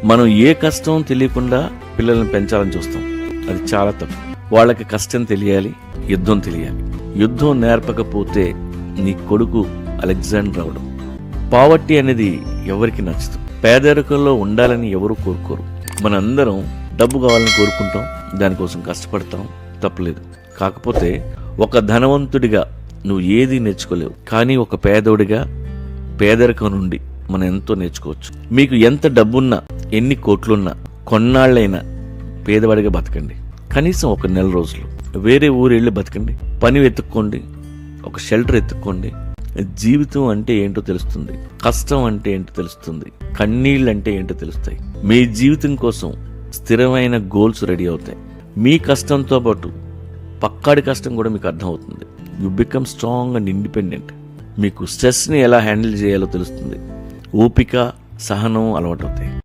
మనం ఏ కష్టం తెలియకుండా పిల్లల్ని పెంచాలని చూస్తాం. అది చాలా తప్పు. వాళ్ళకి కష్టం తెలియాలి, యుద్ధం తెలియాలి. యుద్ధం నేర్పకపోతే నీ కొడుకు అలెగ్జాండర్ అవడం. పావర్టీ అనేది ఎవరికి నచ్చదు. పేదరికంలో ఉండాలని ఎవరు కోరుకోరు. మనందరం డబ్బు కావాలని కోరుకుంటాం, దానికోసం కష్టపడతాం, తప్పలేదు. కాకపోతే ఒక ధనవంతుడిగా నువ్వు ఏది నేర్చుకోలేవు, కానీ ఒక పేదోడిగా పేదరికం నుండి మనం ఎంతో నేర్చుకోవచ్చు. మీకు ఎంత డబ్బున్నా, ఎన్ని కోట్లున్నా, కొన్నాళ్ళైనా పేదవాడిగా బతకండి. కనీసం ఒక నెల రోజులు వేరే ఊరు వెళ్ళి బతకండి. పని వెతుక్కోండి, ఒక షెల్టర్ ఎత్తుక్కోండి. జీవితం అంటే ఏంటో తెలుస్తుంది, కష్టం అంటే ఏంటో తెలుస్తుంది, కన్నీళ్ళు అంటే ఏంటో తెలుస్తాయి. మీ జీవితం కోసం స్థిరమైన గోల్స్ రెడీ అవుతాయి. మీ కష్టంతో పాటు పక్కాడి కష్టం కూడా మీకు అర్థమవుతుంది. You become strong and independent. మీకు స్ట్రెస్ని ఎలా హ్యాండిల్ చేయాలో తెలుస్తుంది. ఓపిక, సహనం అలవాటు అవుతాయి.